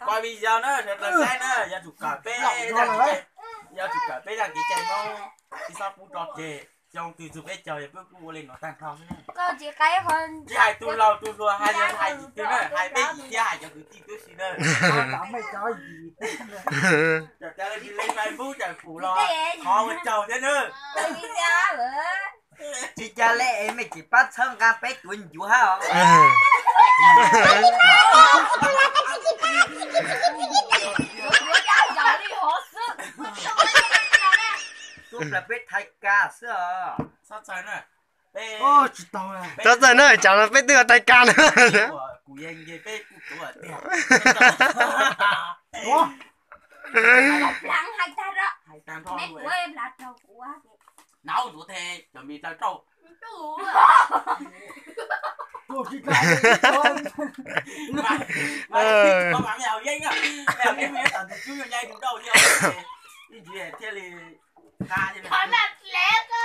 Coi video nữa, thật là sai nữa, giờ chụp cà phê, giờ chụp cà phê là cái chai nó cái sao cũng trọt chè, trong từ chụp cái trời bước cua lên nó tan không nữa. Có chỉ cái hơn. Chứ hai tu lâu tu lùa hai giờ hai gì nữa, hai bé gì chứ hai giờ cứ tin tôi xin nữa. Tao mới cho gì. Giờ ta đi lên Facebook trời phụ lo, họ một chầu thế nữa. Chị cha lẽ em chỉ bắt xong cà phê tuần chú hả? Tôi là biết thay ca xưa. Sao trời nữa? Ô, chị tao à. Cho giờ nữa chẳng là biết đưa tay can nữa. Cụ yên về bé cụ tổ ở tiền. Ủa? Lặng hai ta đó. Hai tam thôi. Mẹ của em là trâu quá. Nấu đủ thề, chuẩn bị tao trâu. Tôi chỉ cả. Con bạn mèo dinh à. Mèo cái miếng tận thì chú nhai đúng đâu chứ. Cái gì thế thì ca thì Thôi mà lẽ cơ.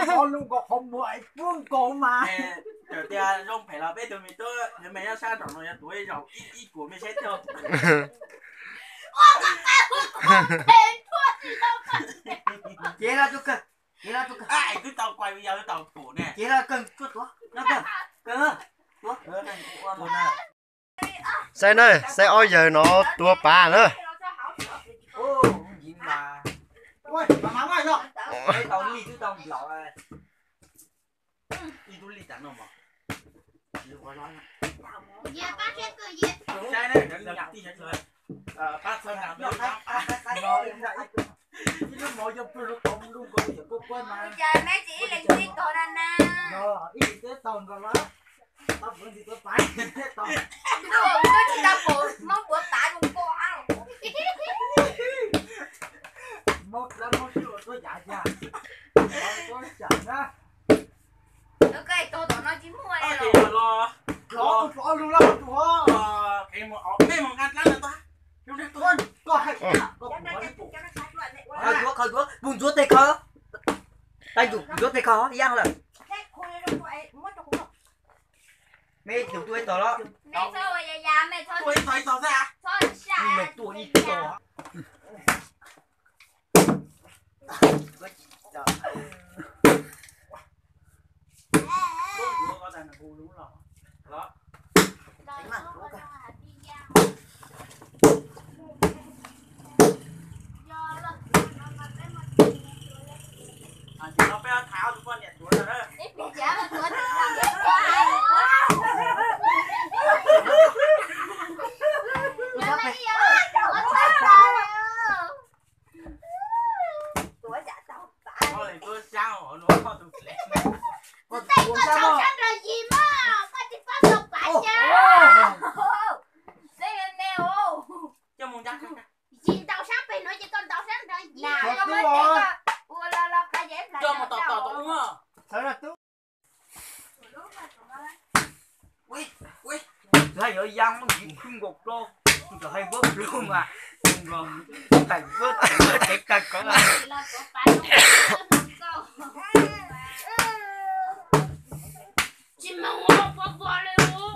Con luôn có không muội vương cổ mà. Giờ thì không phải là biết tụi mình tôi nếu mày nó sang trọng rồi tuổi rồi ít của mình sẽ theo. Chế ra cho cơ. Chế ra cho cơ. Ai cứ tao quay bây giờ tao cổ nè. Chế ra cân chút quá. Nó cân. Cân. Xe nơi, xe oi giờ nó tua bà nữa. Ô, gì mà. Ôi, bà mắng ai rồi? Đây tao ly chứ tao lọ rồi. Đi tôi đi tặng đâu mà. Đi qua nói Dạ bác sẽ cười gì? Sai này, nhập đi hết rồi. Bác sơn làm được không? Nó mỗi trong tôi nó không luôn có gì cô quên mà. Trời mấy chị là đi tội anh à. Rồi, ý cái tồn rồi đó. Tao vẫn thì tôi phải cái tồn. Tôi chỉ tao phụ món của tại con cô ăn. Một lần một chùa tôi dạ dạ. Tôi chẳng á. Ok, tôi tao nói 90 Thì rồi. Lo luôn lắm chúa. Cái một ngăn lắm là ta. Lúc đấy tôi Có hay có khơi chúa buông chúa tê khó. Tay chủ chúa tê khó giang là. Mẹ tiểu tôi tao đó. Mẹ thôi rồi già mẹ thôi. tôi thấy sao ra. Thôi xa. Mẹ tôi đi tao. Tôi có rằng là cô đúng rồi. Đó. Nó phải tháo chúng con nhận chuột rồi đó. Thôi tôi sao ở nó có tụi lẹ. Con sao rồi gì mà con chỉ có độc bại nha. Đây là nèo. Cho muốn chắc. Gì tao sắp về nói cho con tao sắp rồi gì. Nào, Có mấy cái ua la cái dép lại. Cho một tỏ đúng không? Sao là tú. Ui. Thấy ở giang nó bị khung gục luôn. Rồi hay vớt luôn mà. Rồi thành vớt cái cạch có là. Chị mong nó có vợ luôn.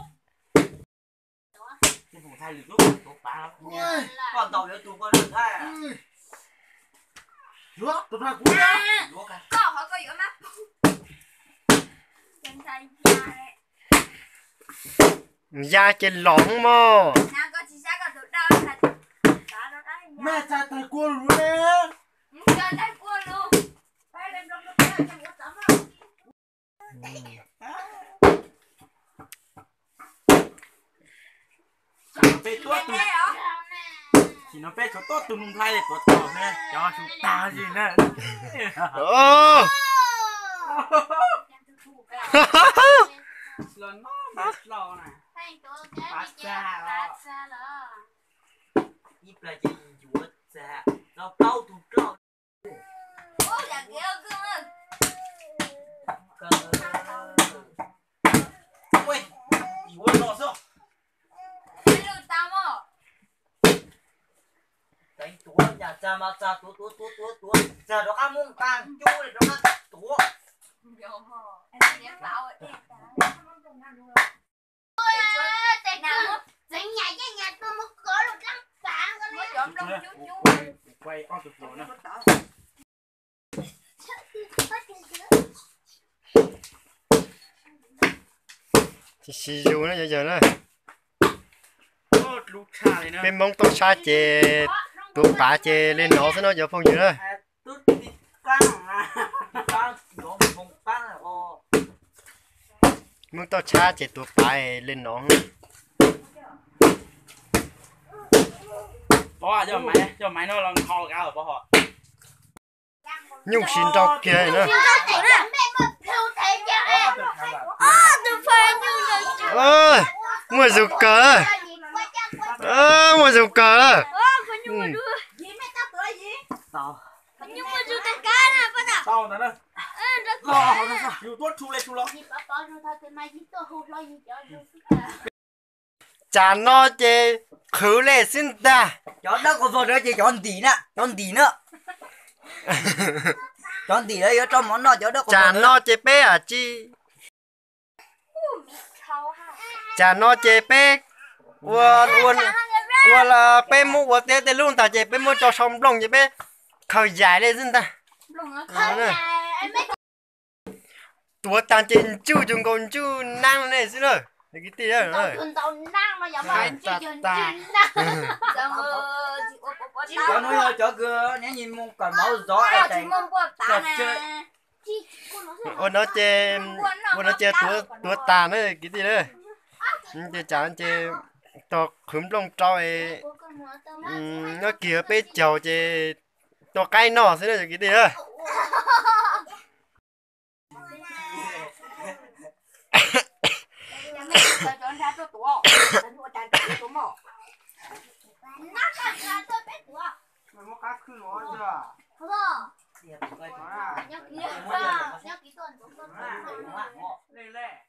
Cái vụ thay được lúc của bà Con tàu để tụi con được thay à. Chúa, tụi nó cũng đó. Có hỏi có giữa mắt. Chân tay da đấy. Da trên lỏng mò. Nào có chị sẽ có được đâu là Mẹ cha thầy cua luôn đấy. chơi tay cua luôn. Tay lên trong cái trong cái tấm không. Phê tốt tụi chỉ nó phê cho tốt tụi mình thay để tốt tỏ nè cho chúng ta gì nè. Ô. Lần nó mệt lò này. Phát xa đó. Ít là chị chúa cha. Nó câu tụi câu. Ô dạ kia cưng ơi. Ui, chúa nó sao? Đi được tao mà. Đánh túa nhà cha mà cha túa. Cha đó ăn mông càng chú này đó ăn túa. Vô hò. Em nhé bảo ơi. Ôi, tệ nào dính chỉ xì dù nó giờ nữa lúc cha này nữa bên mong tôi xa chè tua bà chè lên nó sẽ nó giờ phong như nữa tôi đi căng à căng nó không căng à ô mong tôi xa chè tua bà lên nó bỏ cho máy nó lần kho cao rồi bỏ họ nhung xin cho kia nữa ơ mua dù cờ mua dù cờ tao sau nữa lo dù tốt chu lên chu lo chả nó chè khử lệ xin ta chọn đó còn rồi chị chọn tí nữa chọn tí đấy ở trong món đó chọn đó chả nó chè bé à chi chả nó chè bé uôn là bé mua tê luôn ta chè bé mua cho xong lông chè bé khởi dài lên xin ta tua tan trên chú chúng con chú năng này xin rồi cái tí đó rồi chọn nuôi chọn cửa nếu nhìn mông còn máu gió ở đây chơi nó chè tua tàn đấy cái gì đấy chè chả chè to khúm lông trâu nó kia bé chầu chè to cái nọ thế này cái gì đấy nó cá khứ nó chưa nhắc kỹ tuần lên lên